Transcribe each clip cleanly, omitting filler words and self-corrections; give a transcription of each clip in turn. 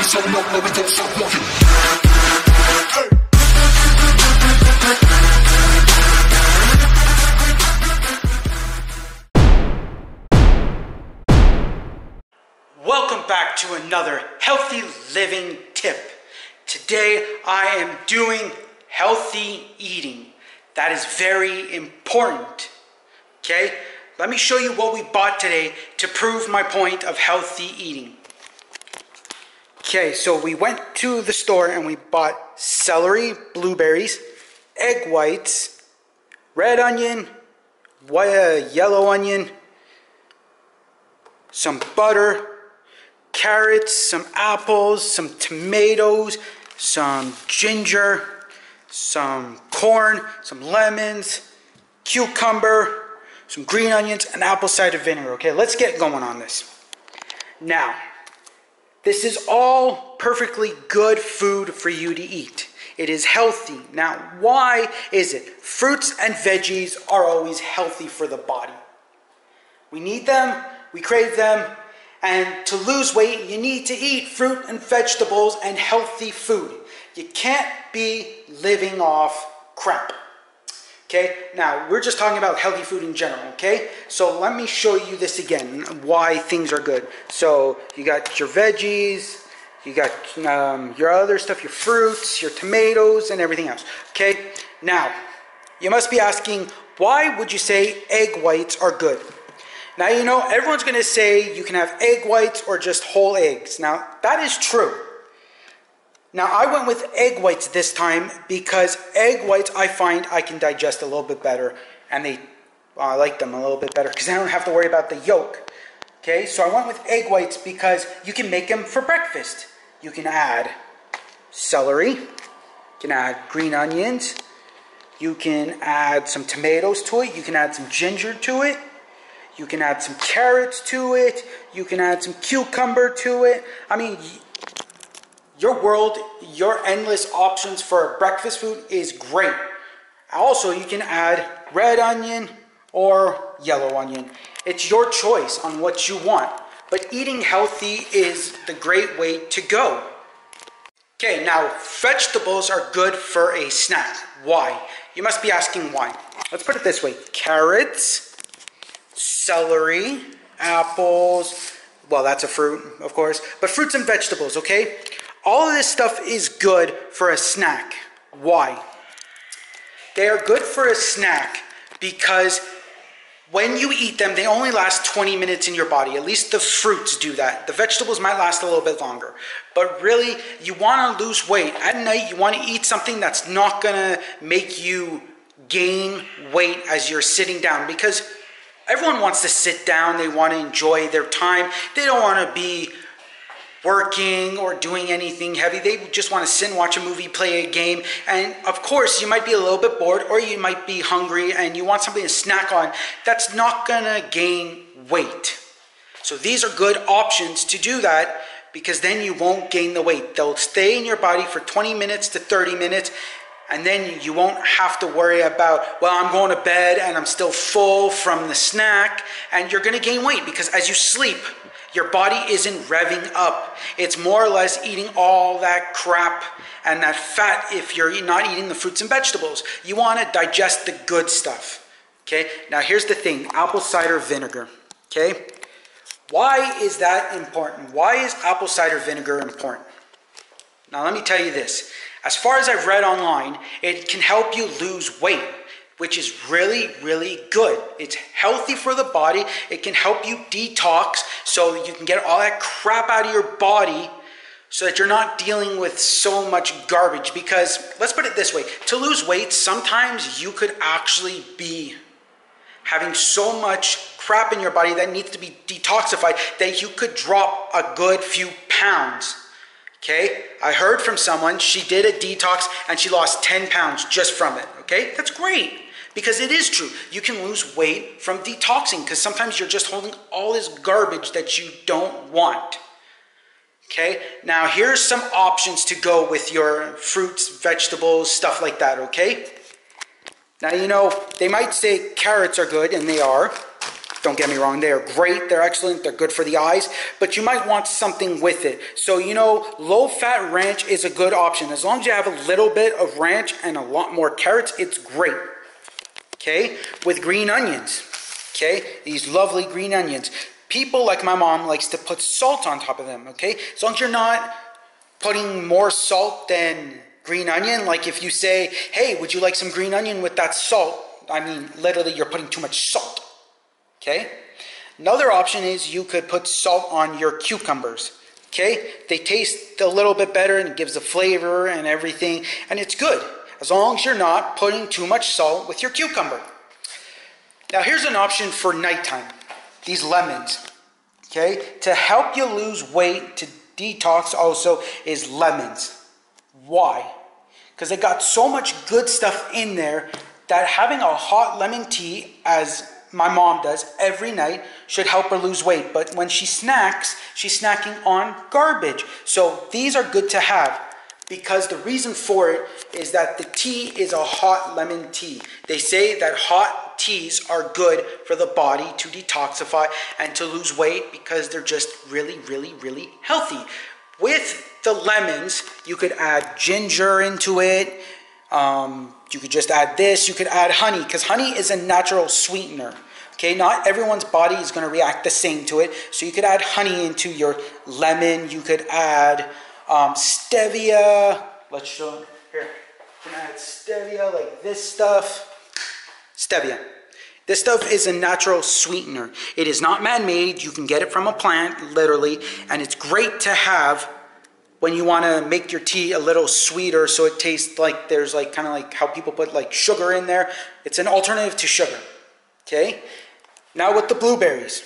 so low, no, we don't stop walking. Welcome back to another healthy living tip. Today I am doing healthy eating. That is very important. Okay, let me show you what we bought today to prove my point of healthy eating. Okay, so we went to the store and we bought celery, blueberries, egg whites, red onion, yellow onion, some butter, carrots, some apples, some tomatoes, some ginger, some corn, some lemons, cucumber, some green onions, and apple cider vinegar. Okay, let's get going on this. Now, this is all perfectly good food for you to eat. It is healthy. Now, why is it? Fruits and veggies are always healthy for the body. We need them, we crave them, and to lose weight, you need to eat fruit and vegetables and healthy food. You can't be living off crap. Okay, now we're just talking about healthy food in general, okay? So let me show you this again, why things are good. So you got your veggies, you got your other stuff, your fruits, your tomatoes, and everything else, okay? Now, you must be asking, why would you say egg whites are good? Now, you know, everyone's going to say you can have egg whites or just whole eggs. Now, that is true. Now, I went with egg whites this time because egg whites I find I can digest a little bit better. And I like them a little bit better because I don't have to worry about the yolk. Okay, so I went with egg whites because you can make them for breakfast. You can add celery. You can add green onions. You can add some tomatoes to it. You can add some ginger to it. You can add some carrots to it. You can add some cucumber to it. I mean, your endless options for breakfast food is great. Also, you can add red onion or yellow onion. It's your choice on what you want. But eating healthy is the great way to go. Okay, now vegetables are good for a snack. Why? You must be asking why. Let's put it this way. Carrots, celery, apples, well, that's a fruit, of course, but fruits and vegetables, okay? All of this stuff is good for a snack. Why? They are good for a snack because when you eat them, they only last 20 minutes in your body. At least the fruits do that. The vegetables might last a little bit longer. But really, you want to lose weight. At night, you want to eat something that's not going to make you gain weight as you're sitting down, because everyone wants to sit down. They want to enjoy their time. They don't want to be working or doing anything heavy. They just want to sit and watch a movie, play a game. And of course, you might be a little bit bored or you might be hungry and you want something to snack on that's not going to gain weight. So these are good options to do that, because then you won't gain the weight. They'll stay in your body for 20 minutes to 30 minutes. And then you won't have to worry about, well, I'm going to bed and I'm still full from the snack. And you're going to gain weight because as you sleep, your body isn't revving up. It's more or less eating all that crap and that fat if you're not eating the fruits and vegetables. You want to digest the good stuff. Okay, now here's the thing, apple cider vinegar. Okay, why is that important? Why is apple cider vinegar important? Now let me tell you this. As far as I've read online, it can help you lose weight, which is really, really good. It's healthy for the body. It can help you detox so you can get all that crap out of your body so that you're not dealing with so much garbage. Because let's put it this way, to lose weight, sometimes you could actually be having so much crap in your body that needs to be detoxified that you could drop a good few pounds. Okay, I heard from someone, she did a detox and she lost 10 pounds just from it. Okay, that's great. Because it is true. You can lose weight from detoxing because sometimes you're just holding all this garbage that you don't want. Okay, now here's some options to go with your fruits, vegetables, stuff like that, okay? Now, you know, they might say carrots are good, and they are. Don't get me wrong, they are great, they're excellent, they're good for the eyes, but you might want something with it. So, you know, low-fat ranch is a good option. As long as you have a little bit of ranch and a lot more carrots, it's great. Okay, with green onions. Okay, these lovely green onions. People like my mom likes to put salt on top of them. Okay, as long as you're not putting more salt than green onion, like if you say, hey, would you like some green onion with that salt? I mean, literally, you're putting too much salt. Okay? Another option is you could put salt on your cucumbers. Okay? They taste a little bit better and it gives a flavor and everything, and it's good as long as you're not putting too much salt with your cucumber. Now, here's an option for nighttime. These lemons. Okay? To help you lose weight, to detox also, is lemons. Why? Because they got so much good stuff in there that having a hot lemon tea, as my mom does every night, should help her lose weight. But when she snacks, she's snacking on garbage. So these are good to have, because the reason for it is that the tea is a hot lemon tea. They say that hot teas are good for the body to detoxify and to lose weight because they're just really, really, really healthy. With the lemons, you could add ginger into it. You could just add this. You could add honey, because honey is a natural sweetener. Okay, not everyone's body is going to react the same to it. So you could add honey into your lemon. You could add stevia. Let's show them here. You can add stevia, like this stuff. Stevia. This stuff is a natural sweetener. It is not man-made. You can get it from a plant, literally, and it's great to have when you want to make your tea a little sweeter, so it tastes like there's like kind of like how people put like sugar in there. It's an alternative to sugar. Okay? Now with the blueberries.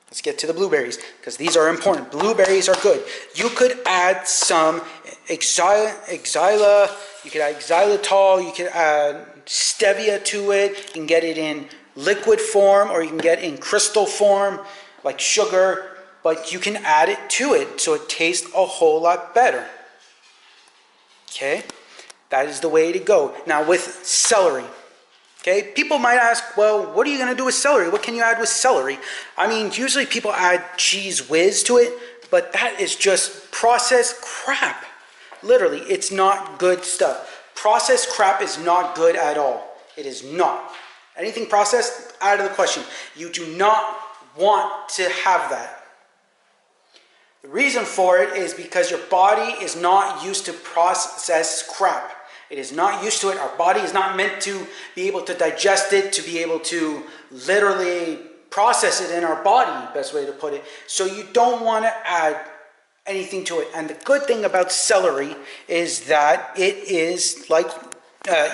Let's get to the blueberries, because these are important. Blueberries are good. You could add some xylitol, you could add xylitol, you could add stevia to it. You can get it in liquid form, or you can get it in crystal form, like sugar. But you can add it to it so it tastes a whole lot better. Okay? That is the way to go. Now with celery. Okay? People might ask, well, what are you going to do with celery? What can you add with celery? I mean, usually people add cheese whiz to it, but that is just processed crap. Literally, it's not good stuff. Processed crap is not good at all. It is not. Anything processed, out of the question. You do not want to have that. The reason for it is because your body is not used to processed crap. It is not used to it. Our body is not meant to be able to digest it, to be able to literally process it in our body, best way to put it. So you don't want to add anything to it. And the good thing about celery is that it is like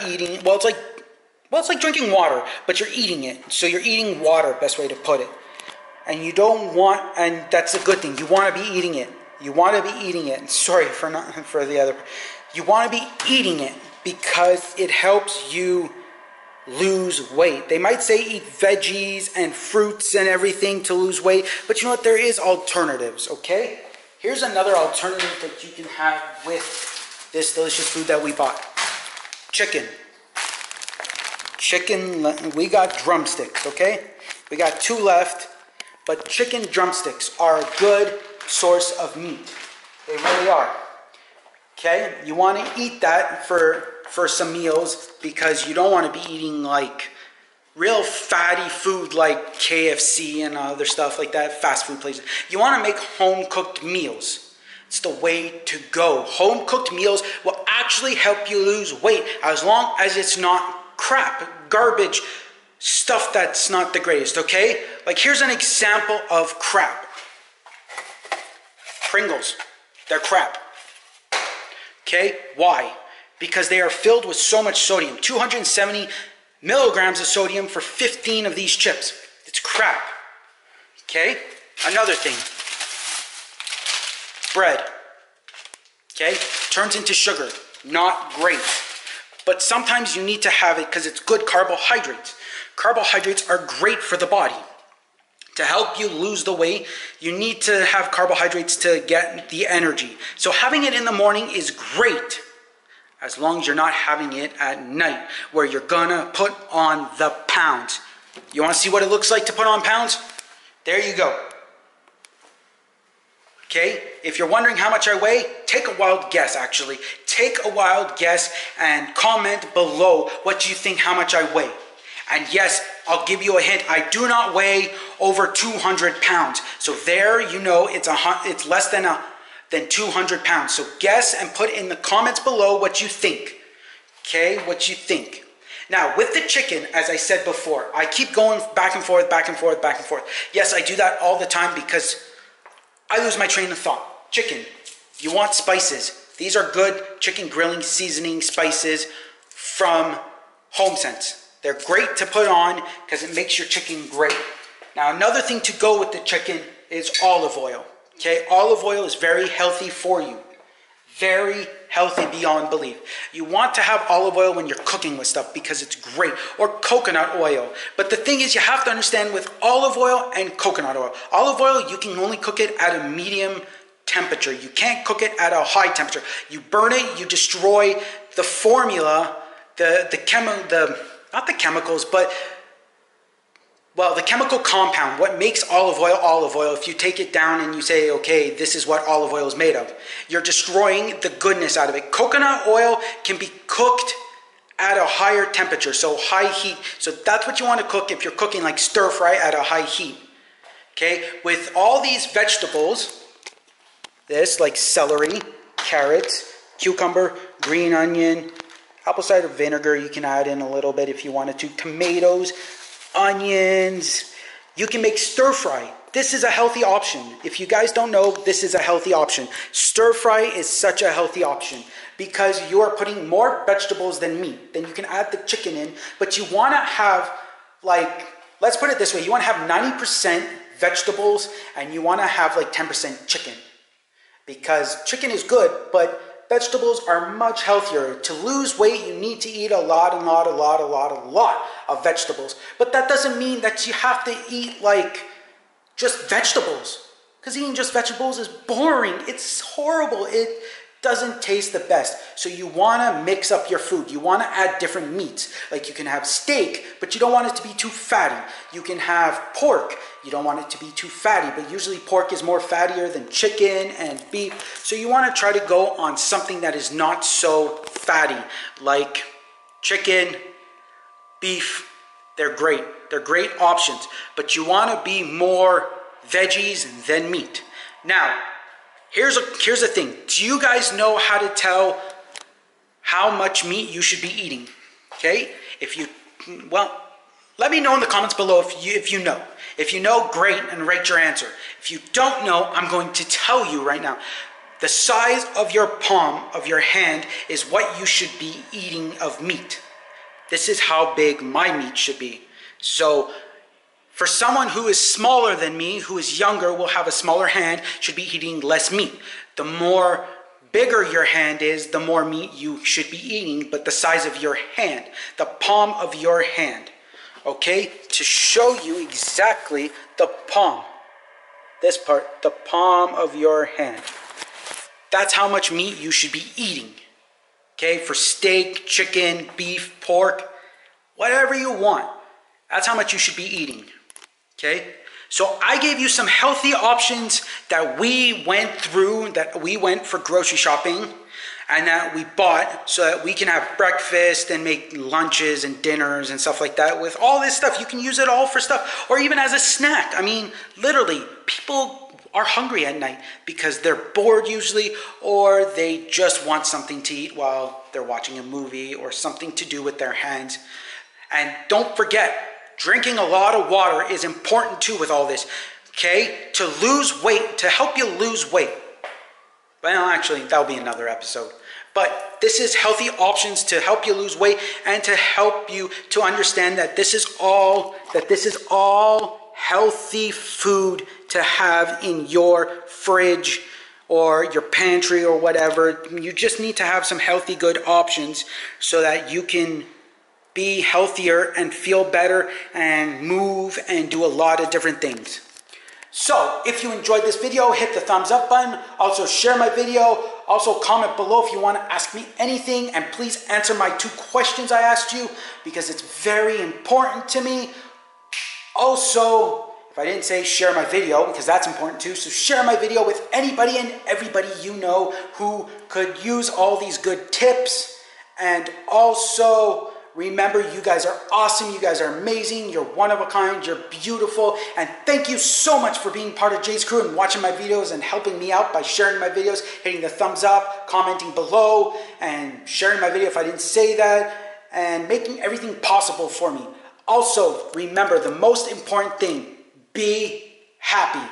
eating, it's like drinking water, but you're eating it. So you're eating water, best way to put it. And you don't want, and that's a good thing. You want to be eating it. You want to be eating it. Sorry for the other. You want to be eating it because it helps you lose weight. They might say eat veggies and fruits and everything to lose weight, but you know what? There is alternatives, okay? Here's another alternative that you can have with this delicious food that we bought. Chicken. Chicken, we got drumsticks, okay? We got 2 left. But chicken drumsticks are a good source of meat. They really are. Okay? You want to eat that for some meals because you don't want to be eating like real fatty food like KFC and other stuff like that, fast food places. You want to make home-cooked meals. It's the way to go. Home-cooked meals will actually help you lose weight as long as it's not crap, garbage, stuff that's not the greatest, okay? Like here's an example of crap. Pringles, they're crap. Okay, why? Because they are filled with so much sodium. 270 milligrams of sodium for 15 of these chips. It's crap. Okay, another thing. Bread. Okay, turns into sugar. Not great. But sometimes you need to have it because it's good carbohydrates. Carbohydrates are great for the body. To help you lose the weight, you need to have carbohydrates to get the energy. So having it in the morning is great, as long as you're not having it at night, where you're gonna put on the pounds. You wanna see what it looks like to put on pounds? There you go. Okay, if you're wondering how much I weigh, take a wild guess actually. Take a wild guess and comment below what you think how much I weigh. And yes, I'll give you a hint, I do not weigh over 200 pounds. So there you know it's less than 200 pounds. So guess and put in the comments below what you think. Okay, what you think. Now with the chicken, as I said before, I keep going back and forth, back and forth, back and forth. Yes, I do that all the time because I lose my train of thought. Chicken, you want spices. These are good chicken grilling seasoning spices from HomeSense. They're great to put on because it makes your chicken great. Now another thing to go with the chicken is olive oil. Okay, olive oil is very healthy for you. Very healthy beyond belief. You want to have olive oil when you're cooking with stuff because it's great, or coconut oil. But the thing is, you have to understand with olive oil and coconut oil. Olive oil, you can only cook it at a medium temperature. You can't cook it at a high temperature. You burn it, you destroy the formula, not the chemicals, but well, the chemical compound, what makes olive oil, if you take it down and you say, okay, this is what olive oil is made of, you're destroying the goodness out of it. Coconut oil can be cooked at a higher temperature, so high heat. So that's what you want to cook if you're cooking like stir fry at a high heat. Okay, with all these vegetables, this like celery, carrots, cucumber, green onion, apple cider vinegar, you can add in a little bit if you wanted to, tomatoes, onions, you can make stir fry. This is a healthy option. If you guys don't know, this is a healthy option. Stir fry is such a healthy option because you are putting more vegetables than meat. Then you can add the chicken in, but you want to have like, let's put it this way, you want to have 90% vegetables and you want to have like 10% chicken because chicken is good, but vegetables are much healthier. To lose weight, you need to eat a lot of vegetables. But that doesn't mean that you have to eat like just vegetables. Because eating just vegetables is boring. It's horrible. It doesn't taste the best. So you want to mix up your food. You want to add different meats. Like you can have steak, but you don't want it to be too fatty. You can have pork. You don't want it to be too fatty, but usually pork is more fattier than chicken and beef. So you want to try to go on something that is not so fatty, like chicken, beef. They're great. They're great options, but you want to be more veggies than meat. Now, here's the thing. Do you guys know how to tell how much meat you should be eating? Okay? Well, let me know in the comments below if you know. If you know, great, and write your answer. If you don't know, I'm going to tell you right now. The size of your palm of your hand is what you should be eating of meat. This is how big my meat should be. So for someone who is smaller than me, who is younger, will have a smaller hand, should be eating less meat. The more bigger your hand is, the more meat you should be eating, but the size of your hand, the palm of your hand. Okay, to show you exactly the palm, this part, the palm of your hand. That's how much meat you should be eating. Okay, for steak, chicken, beef, pork, whatever you want. That's how much you should be eating. Okay, so I gave you some healthy options that we went through, that we went for grocery shopping, and that we bought so that we can have breakfast and make lunches and dinners and stuff like that. With all this stuff, you can use it all for stuff, or even as a snack. I mean, literally, people are hungry at night because they're bored usually, or they just want something to eat while they're watching a movie, or something to do with their hands. And don't forget, drinking a lot of water is important too with all this, okay? To lose weight, to help you lose weight. Well, actually, that'll be another episode. But this is healthy options to help you lose weight and to help you to understand that this is all healthy food to have in your fridge or your pantry or whatever. You just need to have some healthy, good options so that you can be healthier and feel better and move and do a lot of different things. So, if you enjoyed this video, hit the thumbs up button. Also, share my video. Also, comment below if you want to ask me anything. And please answer my 2 questions I asked you because it's very important to me. Also, if I didn't say share my video, because that's important too, so share my video with anybody and everybody you know who could use all these good tips. And also, remember, you guys are awesome, you guys are amazing, you're one of a kind, you're beautiful, and thank you so much for being part of Jay's crew and watching my videos and helping me out by sharing my videos, hitting the thumbs up, commenting below, and sharing my video if I didn't say that, and making everything possible for me. Also, remember the most important thing, be happy.